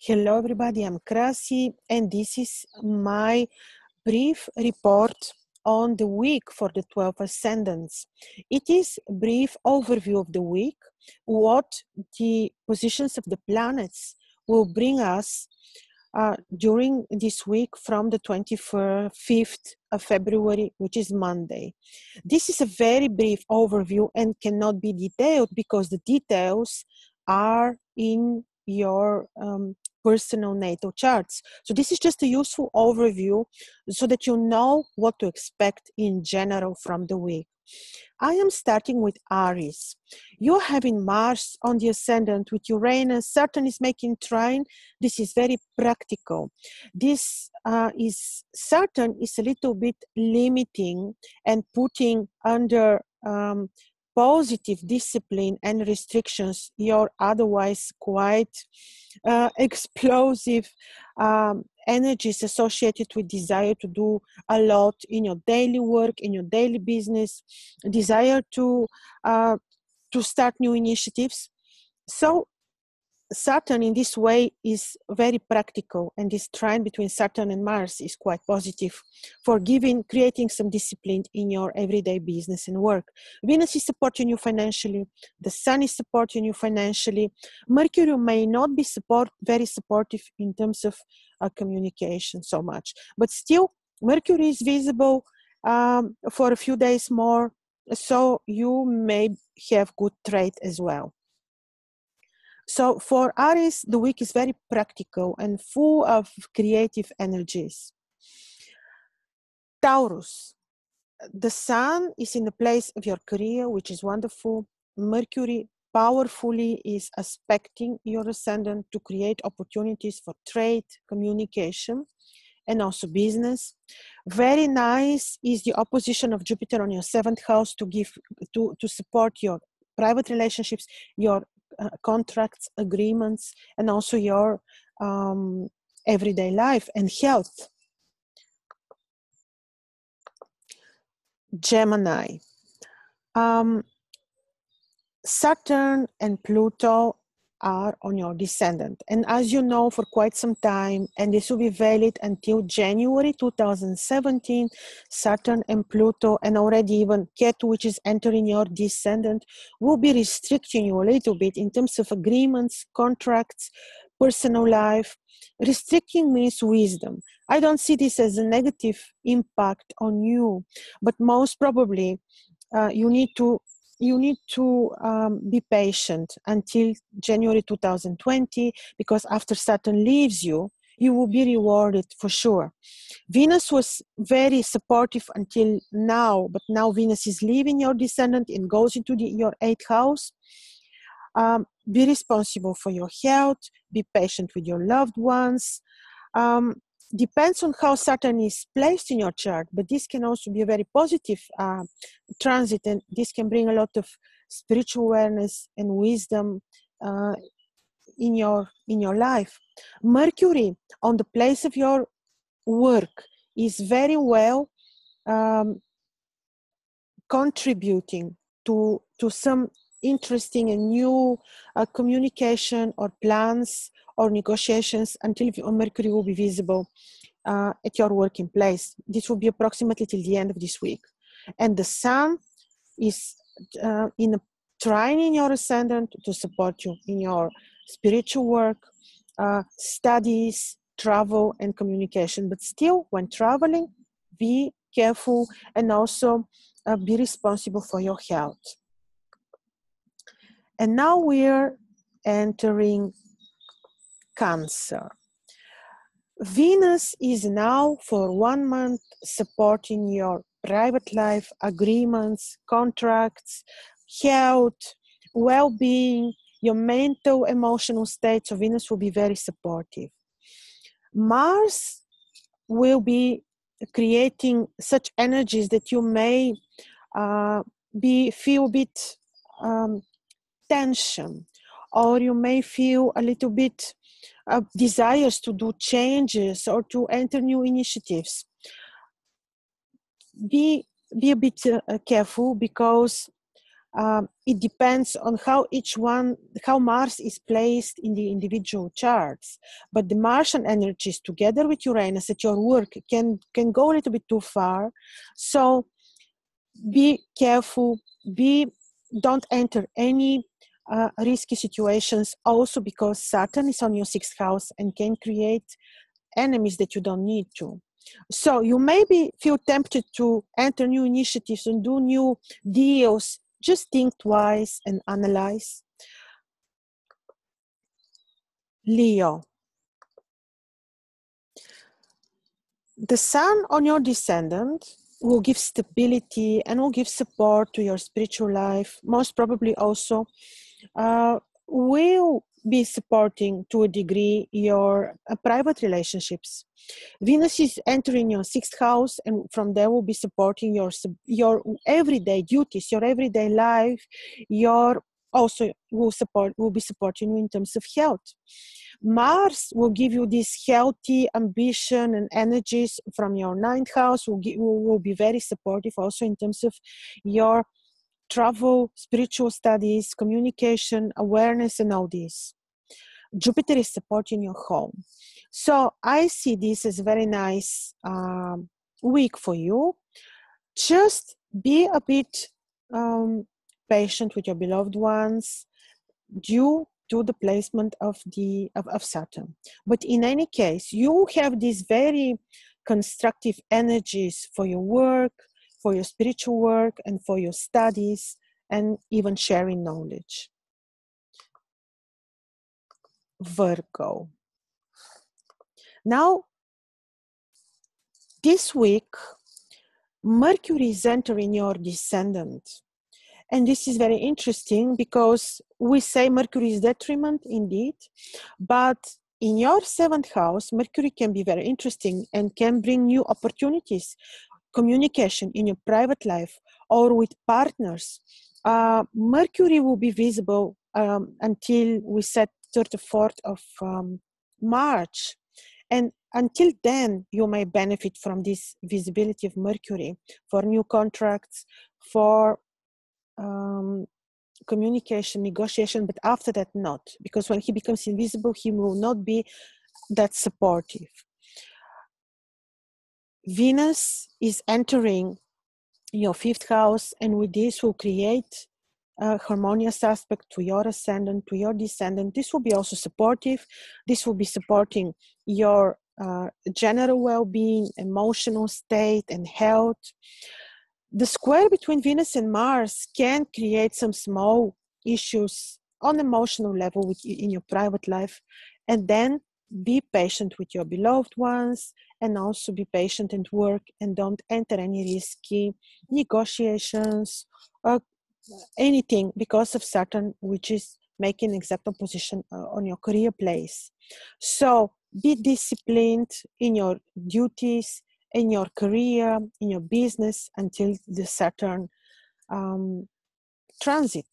Hello everybody, I'm Krasi and this is my brief report on the week for the 12 Ascendants. It is a brief overview of the week, what the positions of the planets will bring us during this week from the 25th of February, which is Monday. This is a very brief overview and cannot be detailed because the details are in your personal natal charts. So this is just a useful overview so that you know what to expect in general from the week. I am starting with Aries. You're having Mars on the ascendant with Uranus. Saturn is making trine. This is very practical. Saturn is a little bit limiting and putting under positive discipline and restrictions your otherwise quite explosive energies associated with desire to do a lot in your daily work, in your daily business, desire to start new initiatives. So Saturn in this way is very practical, and this trine between Saturn and Mars is quite positive for creating some discipline in your everyday business and work. Venus is supporting you financially. The Sun is supporting you financially. Mercury may not be very supportive in terms of communication so much, but still Mercury is visible for a few days more, so you may have good trade as well. So for Aries, the week is very practical and full of creative energies. Taurus, the Sun is in the place of your career, which is wonderful. Mercury powerfully is aspecting your ascendant to create opportunities for trade, communication, and also business. Very nice is the opposition of Jupiter on your 7th house to support your private relationships, your contracts, agreements, and also your everyday life and health. Gemini. Saturn and Pluto are on your descendant. And as you know, for quite some time, and this will be valid until January 2017, Saturn and Pluto, and already even Ketu, which is entering your descendant, will be restricting you a little bit in terms of agreements, contracts, personal life. Restricting means wisdom. I don't see this as a negative impact on you, but most probably you need to be patient until January 2020, because after Saturn leaves you, you will be rewarded for sure. Venus was very supportive until now, but now Venus is leaving your descendant and goes into your 8th house. Be responsible for your health, be patient with your loved ones. Depends on how Saturn is placed in your chart, but this can also be a very positive transit, and this can bring a lot of spiritual awareness and wisdom in your life. Mercury on the place of your work is very well contributing to some interesting and new communication or plans or negotiations until Mercury will be visible at your working place. This will be approximately till the end of this week. And the Sun is in a trine in your ascendant to support you in your spiritual work, studies, travel, and communication. But still, when traveling, be careful and also be responsible for your health. And now we're entering Cancer. Venus is now for 1 month supporting your private life, agreements, contracts, health, well-being, your mental, emotional state. So Venus will be very supportive. Mars will be creating such energies that you may feel a bit tension, or you may feel a little bit desires to do changes or to enter new initiatives. Be a bit careful, because it depends on how Mars is placed in the individual charts. But the Martian energies together with Uranus at your work can go a little bit too far. So be careful, don't enter any risky situations, also because Saturn is on your 6th house and can create enemies that you don't need to. So you maybe feel tempted to enter new initiatives and do new deals. Just think twice and analyze. Leo. The sun on your descendant will give stability and will give support to your spiritual life. Most probably also will be supporting to a degree your private relationships. Venus is entering your 6th house, and from there will be supporting your everyday duties, your everyday life. Your also will be supporting you in terms of health. Mars will give you this healthy ambition and energies from your 9th house. Will be very supportive also in terms of your travel, spiritual studies, communication, awareness, and all this. Jupiter is supporting your home. So I see this as a very nice week for you. Just be a bit patient with your beloved ones due to the placement of Saturn. But in any case, you have these very constructive energies for your work, for your spiritual work, and for your studies, and even sharing knowledge. Virgo. Now, this week, Mercury is entering your descendant. And this is very interesting because we say Mercury is detriment indeed, but in your 7th house, Mercury can be very interesting and can bring new opportunities, communication in your private life or with partners. Mercury will be visible until we set 34th of March. And until then, you may benefit from this visibility of Mercury for new contracts, for communication, negotiation, but after that not, because when he becomes invisible, he will not be that supportive. Venus is entering your 5th house, and with this will create a harmonious aspect to your ascendant, to your descendant. This will be also supportive. This will be supporting your general well-being, emotional state, and health. The square between Venus and Mars can create some small issues on emotional level in your private life, and then be patient with your beloved ones, and also be patient at work, and don't enter any risky negotiations or anything because of Saturn, which is making exact opposition on your career place. So be disciplined in your duties, in your career, in your business, until the Saturn transit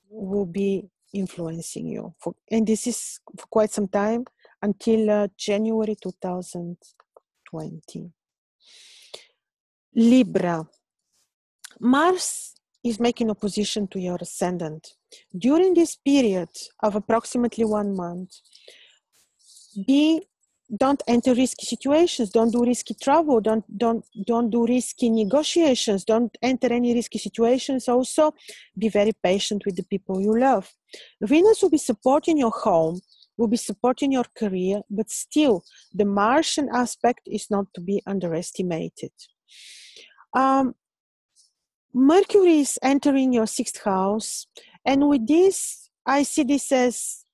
will be influencing you. And this is for quite some time, until January 2020. Libra. Mars is making opposition to your ascendant. During this period of approximately 1 month, don't enter risky situations, don't do risky travel, don't do risky negotiations, don't enter any risky situations. Also, be very patient with the people you love. Venus will be supporting your home, will be supporting your career, but still, the Martian aspect is not to be underestimated. Mercury is entering your 6th house, and with this, I see this as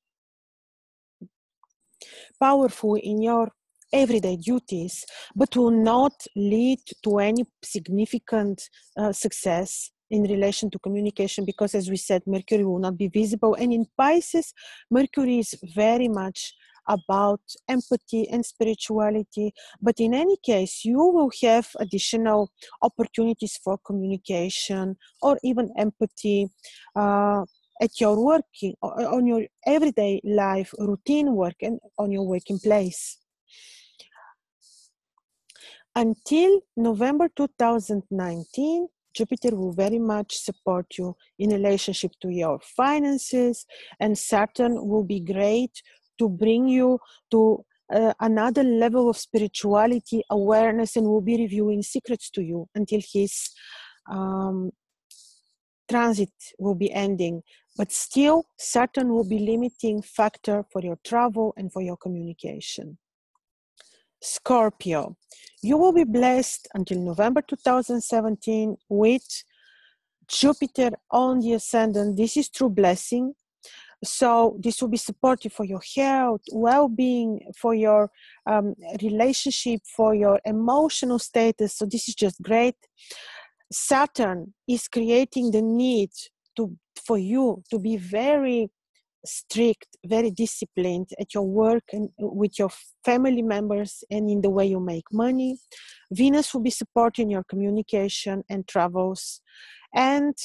powerful in your everyday duties, but will not lead to any significant success in relation to communication, because, as we said, Mercury will not be visible. And in Pisces, Mercury is very much about empathy and spirituality. But in any case, you will have additional opportunities for communication or even empathy at your working, on your everyday life, routine work, and on your working place. Until November 2019, Jupiter will very much support you in relationship to your finances, and Saturn will be great to bring you to another level of spirituality, awareness, and will be revealing secrets to you until his transit will be ending. But still, Saturn will be limiting factor for your travel and for your communication. Scorpio, you will be blessed until November 2017 with Jupiter on the ascendant. This is true blessing. So this will be supportive for your health, well-being, for your relationship, for your emotional status. So this is just great. Saturn is creating the need for you to be very strict, very disciplined at your work and with your family members and in the way you make money. Venus will be supporting your communication and travels. And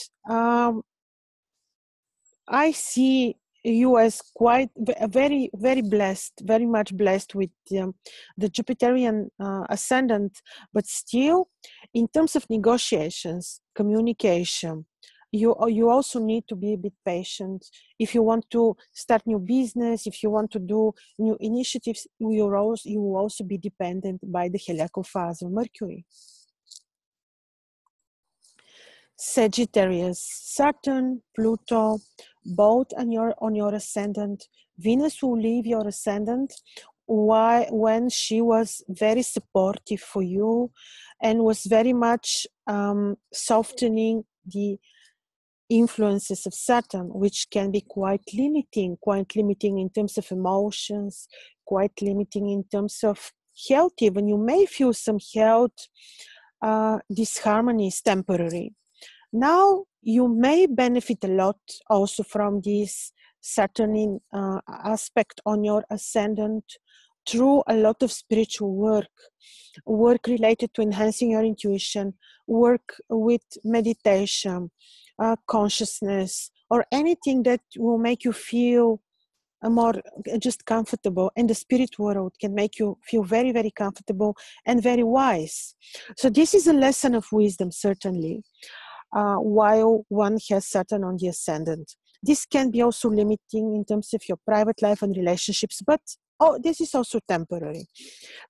I see you as quite very, very blessed, very much blessed with the Jupiterian ascendant, but still in terms of negotiations, communication, you also need to be a bit patient. If you want to start new business, if you want to do new initiatives, you will also be dependent by the heliacal phase of Mercury. Sagittarius, Saturn, Pluto, both on your ascendant. Venus will leave your ascendant when she was very supportive for you and was very much softening the influences of Saturn, which can be quite limiting in terms of emotions, quite limiting in terms of health. Even you may feel some health disharmony is temporary. Now you may benefit a lot also from this Saturn aspect on your ascendant through a lot of spiritual work related to enhancing your intuition, work with meditation, consciousness, or anything that will make you feel more just comfortable, and the spirit world can make you feel very, very comfortable and very wise. So this is a lesson of wisdom, certainly. While one has Saturn on the ascendant. This can be also limiting in terms of your private life and relationships, but this is also temporary.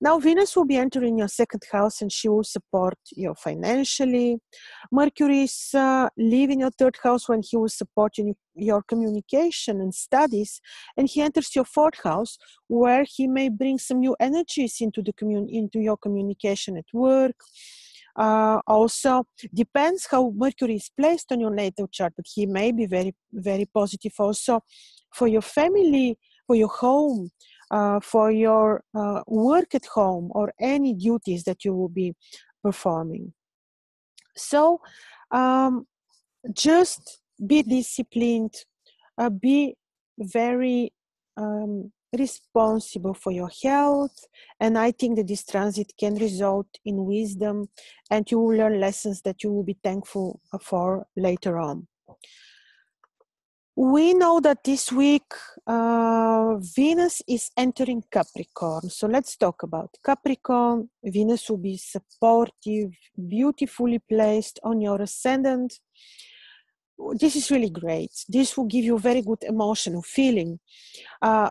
Now Venus will be entering your second house and she will support you financially. Mercury is leaving your third house when he will support your communication and studies, and he enters your fourth house where he may bring some new energies into your communication at work. Also depends how Mercury is placed on your natal chart, but he may be very, very positive also for your family, for your home, for your work at home, or any duties that you will be performing. So just be disciplined, be very responsible for your health, and I think that this transit can result in wisdom, and you will learn lessons that you will be thankful for later on. We know that this week Venus is entering Capricorn, so let's talk about Capricorn. Venus will be supportive, beautifully placed on your ascendant. This is really great. This will give you very good emotional feeling.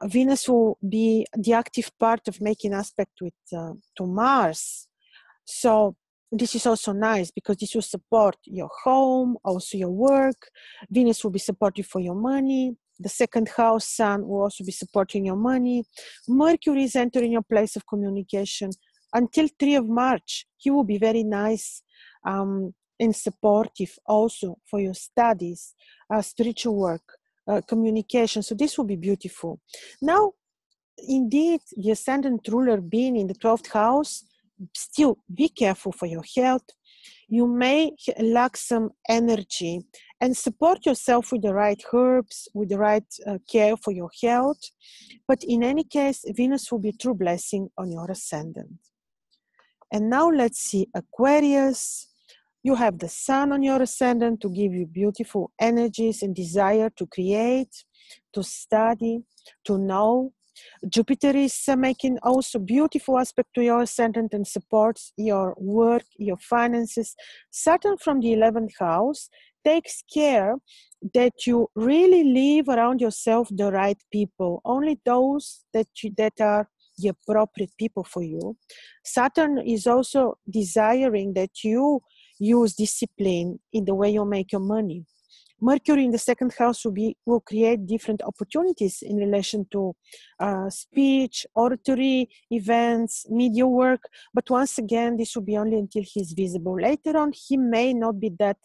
Venus will be the active part of making aspect with to Mars. So this is also nice because this will support your home, also your work. Venus will be supportive for your money. The second house Sun will also be supporting your money. Mercury is entering your place of communication. Until 3 of March, he will be very nice and supportive also for your studies, spiritual work, communication. So this will be beautiful. Now, indeed, the ascendant ruler being in the 12th house, still be careful for your health. You may lack some energy, and support yourself with the right herbs, with the right care for your health. But in any case, Venus will be a true blessing on your ascendant. And now let's see Aquarius. You have the Sun on your ascendant to give you beautiful energies and desire to create, to study, to know. Jupiter is making also beautiful aspect to your ascendant and supports your work, your finances. Saturn from the 11th house takes care that you really live around yourself the right people, only those that are the appropriate people for you. Saturn is also desiring that you use discipline in the way you make your money. Mercury in the second house will create different opportunities in relation to speech, oratory, events, media work. But once again, this will be only until he's visible. Later on, he may not be that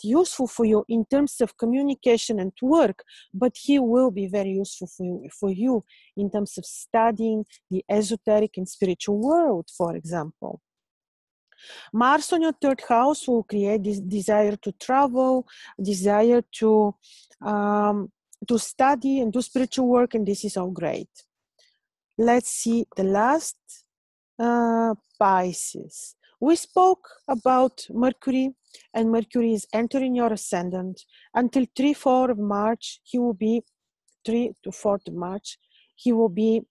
useful for you in terms of communication and work, but he will be very useful for you in terms of studying the esoteric and spiritual world, for example. Mars on your third house will create this desire to travel, desire to study and do spiritual work, and this is all great. Let's see the last Pisces. We spoke about Mercury, and Mercury is entering your ascendant. Until 3-4 of March, he will be 3 to 4th of March, he will be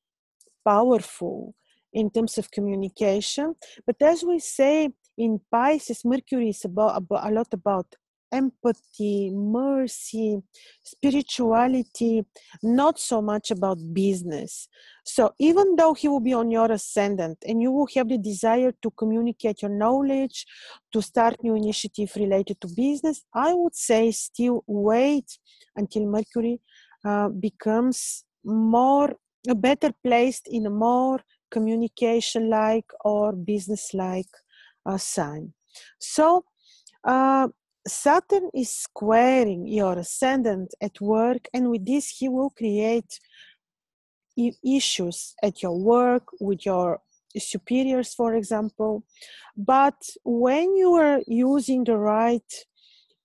powerful in terms of communication. But as we say in Pisces, Mercury is about a lot about empathy, mercy, spirituality, not so much about business. So even though he will be on your ascendant and you will have the desire to communicate your knowledge, to start new initiative related to business, I would say still wait until Mercury becomes better placed in a more communication-like or business-like sign. So Saturn is squaring your ascendant at work, and with this he will create issues at your work with your superiors, for example. But when you are using the right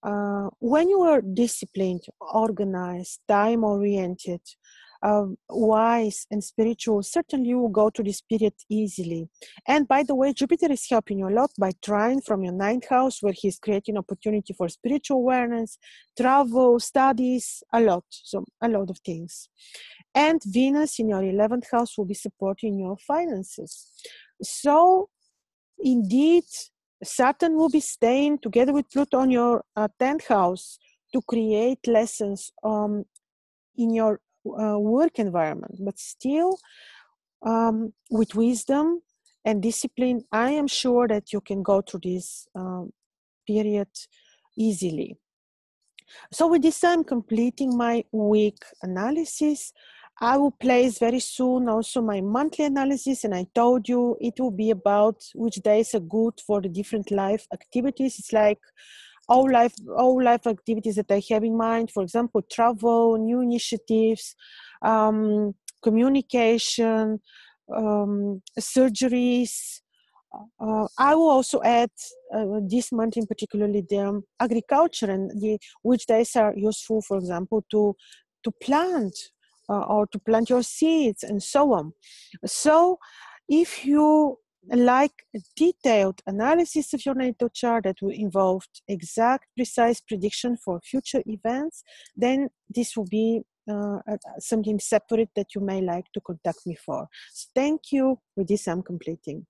when you are disciplined, organized, time-oriented, wise and spiritual, certainly you will go through this period easily. And by the way, Jupiter is helping you a lot by trine from your 9th house, where he's creating opportunity for spiritual awareness, travel, studies, a lot of things. And Venus in your 11th house will be supporting your finances. So indeed, Saturn will be staying together with Pluto on your 10th house to create lessons in your work environment. But still, with wisdom and discipline, I am sure that you can go through this period easily. So with this, I'm completing my week analysis. I will place very soon also my monthly analysis, and I told you it will be about which days are good for the different life activities. It's like all life activities that I have in mind. For example, travel, new initiatives, communication, surgeries. I will also add this month in particularly the agriculture and which days are useful, for example, to plant or to plant your seeds and so on. So if you like a detailed analysis of your natal chart that will involve exact, precise prediction for future events, then this will be something separate that you may like to contact me for. So thank you. With this, I'm completing.